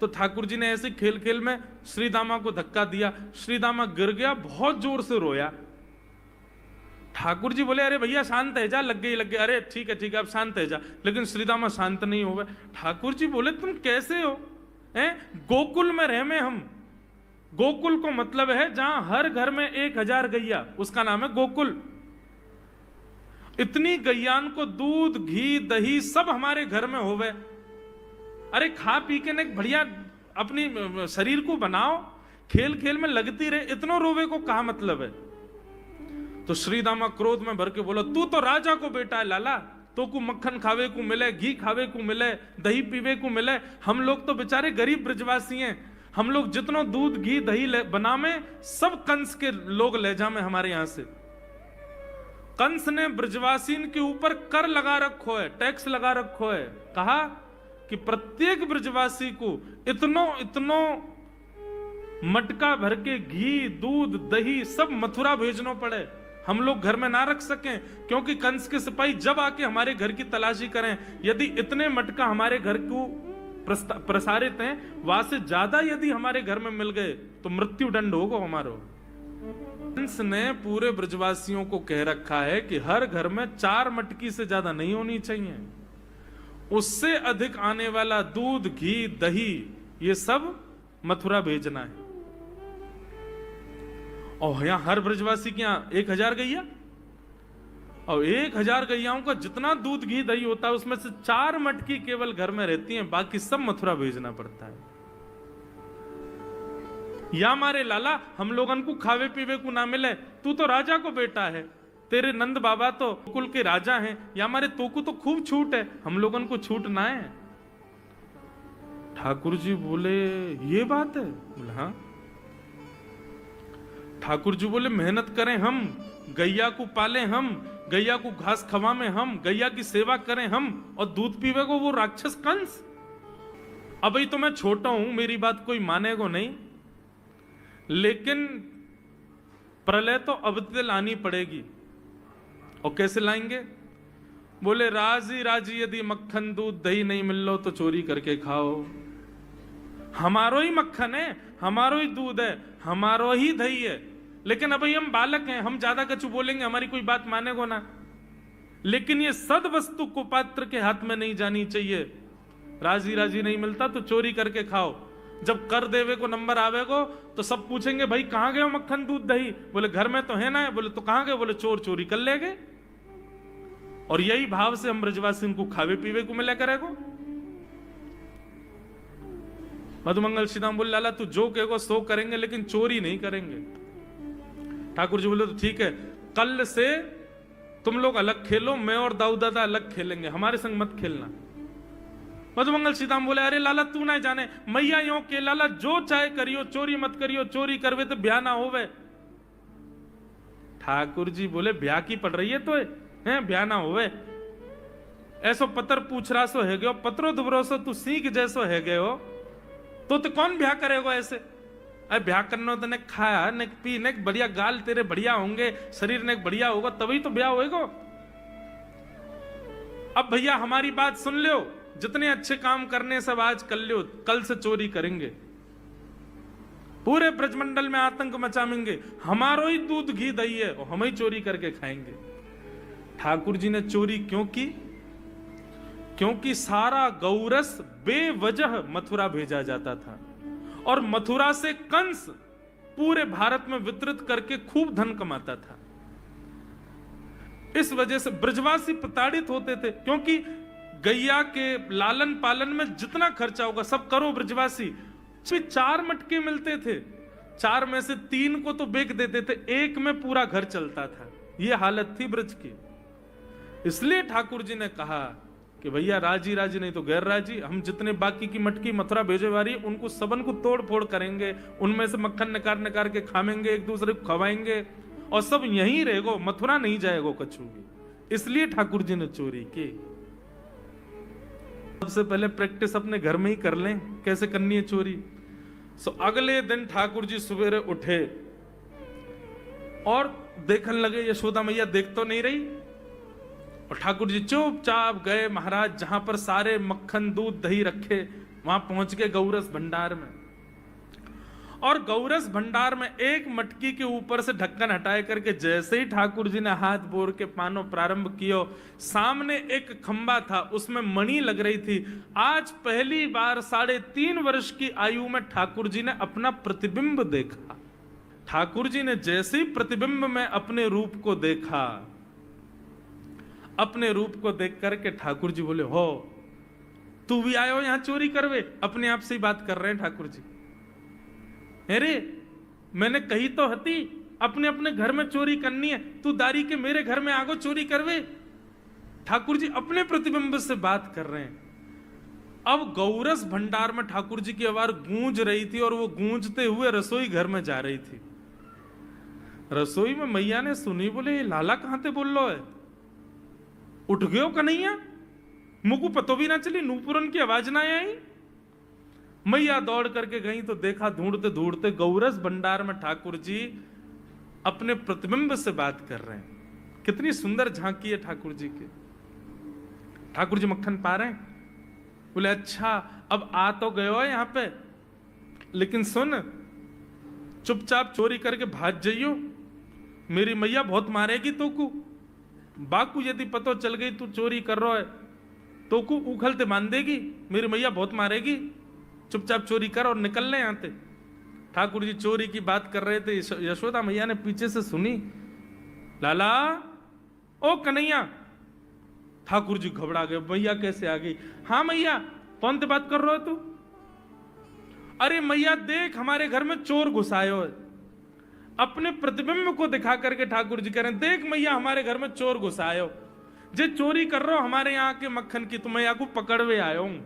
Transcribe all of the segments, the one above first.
तो ठाकुर जी ने ऐसे खेल खेल में श्रीदामा को धक्का दिया, श्रीदामा गिर गया, बहुत जोर से रोया। ठाकुर जी बोले अरे भैया शांत है जा, लग गई, अरे ठीक है अब शांत है जा, लेकिन श्रीदामा शांत नहीं हो गए। ठाकुर जी बोले तुम कैसे हो, हैं? गोकुल में रह में हम, गोकुल को मतलब है जहां हर घर में 1000 गैया, उसका नाम है गोकुल। इतनी गैयान को दूध घी दही सब हमारे घर में होवे, अरे खा पी के ने बढ़िया अपनी शरीर को बनाओ, खेल खेल में लगती रहे, इतना रोवे को कहा मतलब है। तो श्रीदामा क्रोध में भर के बोला तू तो राजा को बेटा है लाला, तो को मक्खन खावे को मिले, घी खावे को मिले, दही पीवे को मिले, हम लोग तो बेचारे गरीब ब्रजवासी हैं, हम लोग जितना दूध घी दही बना में सब कंस के लोग ले जा में हमारे यहां से। कंस ने ब्रजवासीन के ऊपर कर लगा रखो है, टैक्स लगा रखो है, कहा कि प्रत्येक ब्रजवासी को इतनो मटका भर के घी दूध दही सब मथुरा भेजना पड़े, हम लोग घर में ना रख सकें, क्योंकि कंस के सिपाही जब आके हमारे घर की तलाशी करें, यदि इतने मटका हमारे घर को प्रसारित हैं, वहां से ज्यादा यदि हमारे घर में मिल गए तो मृत्यु दंड होगा हमारा। कंस ने पूरे ब्रजवासियों को कह रखा है कि हर घर में 4 मटकी से ज्यादा नहीं होनी चाहिए, उससे अधिक आने वाला दूध घी दही ये सब मथुरा भेजना है। और यहां हर ब्रजवासी के यहां 1000 गैया, और 1000 गैयाओं का जितना दूध घी दही होता है उसमें से 4 मटकी केवल घर में रहती हैं, बाकी सब मथुरा भेजना पड़ता है। या मारे लाला हम लोगन को खावे पीवे को ना मिले, तू तो राजा को बेटा है, तेरे नंद बाबा तो कुल के राजा हैं, या मारे तो को तो खूब छूट है, हम लोगन को छूट ना है। ठाकुर जी बोले ये बात है, बोले हाँ। ठाकुर जी बोले मेहनत करें हम, गैया को पाले हम, गैया को घास खवा में हम, गैया की सेवा करें हम, और दूध पीवे को वो राक्षस कंस। अब तो मैं छोटा हूं, मेरी बात कोई मानेगा नहीं, लेकिन प्रलय तो अब तक लानी पड़ेगी। और कैसे लाएंगे? बोले राजी राजी यदि मक्खन दूध दही नहीं मिल लो तो चोरी करके खाओ, हमारो ही मक्खन है, हमारो ही दूध है, हमारो ही दही है, लेकिन अभी हम बालक हैं, हम ज्यादा कछु बोलेंगे हमारी कोई बात मानेगो ना। लेकिन ये सद वस्तु कुपात्र के हाथ में नहीं जानी चाहिए। राजी राजी नहीं मिलता तो चोरी करके खाओ, जब कर देवे को नंबर आवेगो तो सब पूछेंगे भाई कहां गए हो मक्खन दूध दही, बोले घर में तो है ना, बोले तो कहां गए, बोले चोर चोरी कर ले गए। और यही भाव से हम ब्रजवासी को खावे पीवे को मिला करेगो। मधुमंगल श्रीदाम बोले लाला तू जो कहेगो सो करेंगे, लेकिन चोरी नहीं करेंगे। ठाकुर जी बोले तो ठीक है, कल से तुम लोग अलग खेलो, मैं और दाऊ दादा अलग खेलेंगे, हमारे संग मत खेलना। मधुमंगल सीताम बोले अरे लाला तू ना जाने, मैया यो के लाला जो चाहे करियो, चोरी मत करियो, चोरी करवे तो ब्याह ना होवे। ठाकुर जी बोले ब्याह की पड़ रही है तो है, ब्याह ना होवे। ऐसो पत्र पूछ रहा सो है गयो, पत्रो दुबरो सो तू सीख जैसो है गयो, तो कौन ब्याह करेगा ऐसे? अरे ब्याह करना तो ने खाया ने पी ने बढ़िया गाल तेरे बढ़िया होंगे, शरीर ने बढ़िया होगा तभी तो ब्याह होएगा। अब भैया हमारी बात सुन लो, जितने अच्छे काम करने सब आज कर लो, कल से चोरी करेंगे, पूरे ब्रजमंडल में आतंक मचाएंगे, हमारो ही दूध घी दही है और हम ही चोरी करके खाएंगे। ठाकुर जी ने चोरी क्यों की? क्योंकि सारा गौरस बेवजह मथुरा भेजा जाता था, और मथुरा से कंस पूरे भारत में वितरित करके खूब धन कमाता था। इस वजह से ब्रजवासी प्रताड़ित होते थे, क्योंकि गैया के लालन पालन में जितना खर्चा होगा सब करो ब्रजवासी। 4 मटके मिलते थे, 4 में से 3 को तो बेच देते थे, 1 में पूरा घर चलता था। यह हालत थी ब्रज की। इसलिए ठाकुर जी ने कहा कि भैया राजी राजी नहीं तो गैर राजी, हम जितने बाकी की मटकी मथुरा भेजे वाली उनको सबन को तोड़ फोड़ करेंगे, उनमें से मक्खन निकाल निकाल के खाएंगे, एक दूसरे को खवाएंगे, और सब यहीं रहेगो, मथुरा नहीं जाएगो कछु भी। इसलिए ठाकुर जी ने चोरी की। सबसे पहले प्रैक्टिस अपने घर में ही कर लें कैसे करनी है चोरी। सो अगले दिन ठाकुर जी सवेरे उठे और देखने लगे यशोदा मैया देख तो नहीं रही, और ठाकुर जी चुपचाप गए महाराज जहां पर सारे मक्खन दूध दही रखे, वहां पहुंच के गौरस भंडार में, और गौरस भंडार में एक मटकी के ऊपर से ढक्कन हटाए करके जैसे ही ठाकुर जी ने हाथ बोर के पानो प्रारंभ कियो, सामने एक खंबा था, उसमें मणि लग रही थी। आज पहली बार 3.5 वर्ष की आयु में ठाकुर जी ने अपना प्रतिबिंब देखा। ठाकुर जी ने जैसे ही प्रतिबिंब में अपने रूप को देखा, अपने रूप को देख करके ठाकुर जी बोले, हो तू भी आयो यहां चोरी करवे? अपने आप से ही बात कर रहे हैं ठाकुर जी। अरे मैंने कही तो हती अपने अपने घर में चोरी करनी है, तू दारी के मेरे घर में आगो चोरी करवे? ठाकुर जी अपने प्रतिबिंब से बात कर रहे हैं। अब गौरस भंडार में ठाकुर जी की आवाज गूंज रही थी, और वो गूंजते हुए रसोई घर में जा रही थी। रसोई में मैया ने सुनी, बोले ये लाला कहां ते बोल लो है? उठ गयो कन्हैया? मुकु पतो भी ना चली, नूपुरन की आवाज ना आई। मैया दौड़ करके गई तो देखा ढूंढते ढूंढते गौरस भंडार में ठाकुर जी अपने प्रतिबिंब से बात कर रहे हैं। कितनी सुंदर झांकी है ठाकुर जी की। ठाकुर जी मक्खन पा रहे हैं। बोले अच्छा अब आ तो गयो है यहां पे, लेकिन सुन चुपचाप चोरी करके भाग जाइयो, मेरी मैया बहुत मारेगी तो को। बाकू यदि पतो चल गई तू चोरी कर रहा है तो को उखलते मान देगी, मेरी मैया बहुत मारेगी। चुपचाप चोरी कर और निकल ले यहां से। ठाकुर जी चोरी की बात कर रहे थे, यशोदा मैया ने पीछे से सुनी, लाला ओ कन्हैया। ठाकुर जी घबरा गए, मैया कैसे आ गई? हाँ मैया, कौन से बात कर रहे हो तू? अरे मैया देख हमारे घर में चोर घुसायो है। अपने प्रतिबिंब को दिखा करके ठाकुर जी कह रहे हैं, देख मैया हमारे घर में चोर घुसायो, जे चोरी कर रहे हो हमारे यहाँ के मक्खन की, तो मैया को पकड़वे आयो हूं।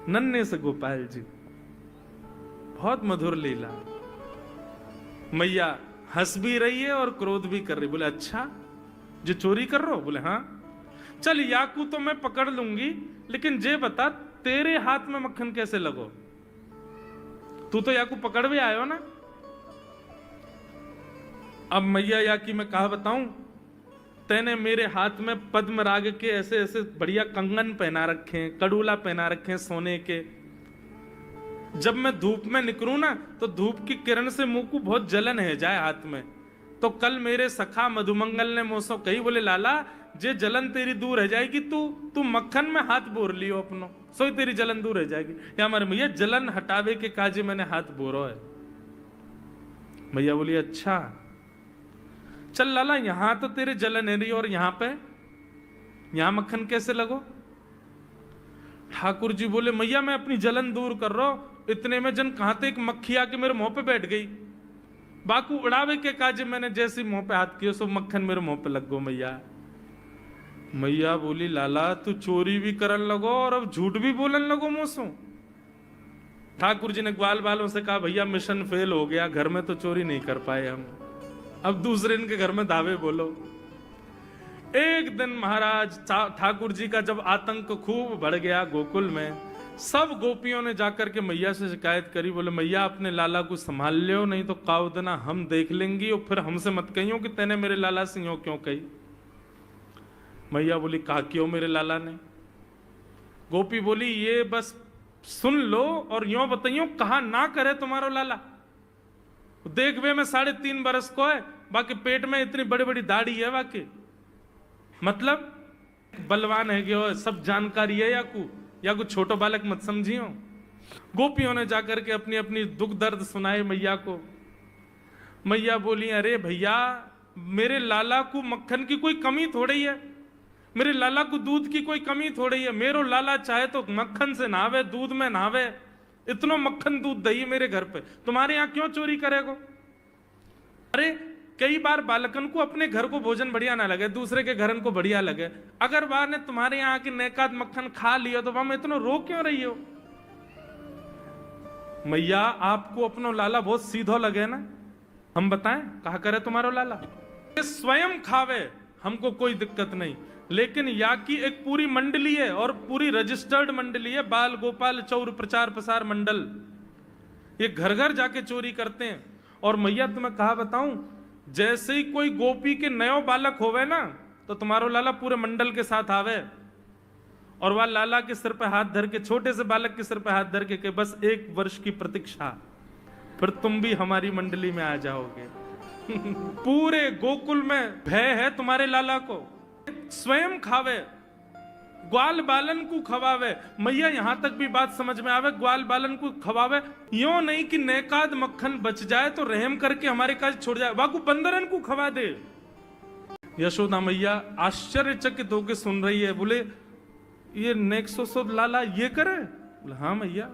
नन्हे से गोपाल जी, बहुत मधुर लीला। मैया हंस भी रही है और क्रोध भी कर रही। बोले अच्छा जो चोरी कर रहे हो? बोले हाँ। चल याकू तो मैं पकड़ लूंगी, लेकिन जे बता तेरे हाथ में मक्खन कैसे लगो? तू तो याकू पकड़वे आयो ना। अब मैया याकी मैं कहा बताऊं, तेने मेरे हाथ में पद्म राग के ऐसे ऐसे बढ़िया कंगन पहना रखे हैं, कड़ूला पहना रखे हैं सोने के। जब मैं धूप में निकलूं ना तो धूप की किरण से मुंह को बहुत जलन है जाए हाथ में। तो कल मेरे सखा मधुमंगल ने मुझसे कही, बोले लाला जे जलन तेरी दूर रह जाएगी, तू मक्खन में हाथ बोर लियो अपनो, सोई तेरी जलन दूर रह जाएगी। या हमारे मैया जलन हटावे के काजे मैंने हाथ बोरो है। मैया बोली अच्छा चल लाला, यहां तो तेरे जलन है रही और यहां मक्खन कैसे लगो? ठाकुर जी बोले मैया मैं अपनी जलन दूर कर रहा हूं। इतने में जन कहां थे एक मक्खी आके मेरे मुंह पे बैठ गई। बाकू उड़ावे के काजे मैंने जैसे मुंह पे हाथ किया सो मक्खन मेरे मुंह पे लग गो। मैया बोली लाला तू चोरी भी करन लगो और अब झूठ भी बोलन लगो मुंह। ठाकुर जी ने ग्वाल बालों से कहा भैया मिशन फेल हो गया, घर में तो चोरी नहीं कर पाए हम, अब दूसरे इनके घर में दावे बोलो। एक दिन महाराज ठाकुर जी का जब आतंक खूब बढ़ गया गोकुल में, सब गोपियों ने जाकर के मैया से शिकायत करी। बोले मैया अपने लाला को संभाल लियो, नहीं तो काउदना हम देख लेंगी और फिर हमसे मत कहियो कि तेने मेरे लाला से यूं क्यों कही। मैया बोली कहा क्यों मेरे लाला ने? गोपी बोली ये बस सुन लो और यूं बताइयो कहा ना करे तुम्हारो लाला। देख वे मैं 3.5 बरस को है, बाकी पेट में इतनी बड़ी बड़ी दाढ़ी है, बाकी मतलब बलवान है कि सब जानकारी है या कुछ छोटो बालक मत समझियो। गोपियों ने जाकर के अपनी अपनी दुख दर्द सुनाए मैया को। मैया बोली अरे भैया मेरे लाला को मक्खन की कोई कमी थोड़ी है, मेरे लाला को दूध की कोई कमी थोड़ी है। मेरो लाला चाहे तो मक्खन से नहावे, दूध में नहावे, इतना मक्खन दूध दही मेरे घर पे, तुम्हारे यहां क्यों चोरी करेगो? अरे कई बार बालकन को अपने घर को भोजन बढ़िया ना लगे, दूसरे के घरन को बढ़िया लगे, अगर बार ने तुम्हारे यहाँ की नेकात मक्खन खा लियो तो वहां इतना रो क्यों रही हो? मैया आपको अपनो लाला बहुत सीधो लगे ना, हम बताएं कहा करे तुम्हारो लाला? स्वयं खावे हमको कोई दिक्कत नहीं, लेकिन या की एक पूरी मंडली है और पूरी रजिस्टर्ड मंडली है, बाल गोपाल चौर प्रचार प्रसार मंडल, ये घर घर जाके चोरी करते हैं। और मैया तुम्हें कहा बताऊं, जैसे ही कोई गोपी के नयो बालक होवे ना तो तुम्हारो लाला पूरे मंडल के साथ आवे और वह लाला के सिर पे हाथ धर के, छोटे से बालक के सिर पे हाथ धर के बस 1 वर्ष की प्रतीक्षा, फिर तुम भी हमारी मंडली में आ जाओगे। पूरे गोकुल में भय है तुम्हारे लाला को, स्वयं खावे, ग्वाल बालन को खवावे। मैया यहां तक भी बात समझ में आवे, ग्वाल बालन को खवावे, यो नहीं कि नेकाद मक्खन बच जाए तो रहम करके हमारे काज छोड़ जाए, वाकू बंदरन को खवा दे। यशोदा मैया आश्चर्यचकित होकर सुन रही है, बोले ये नेक्सोसो लाला ये करे? बोले हाँ मैया।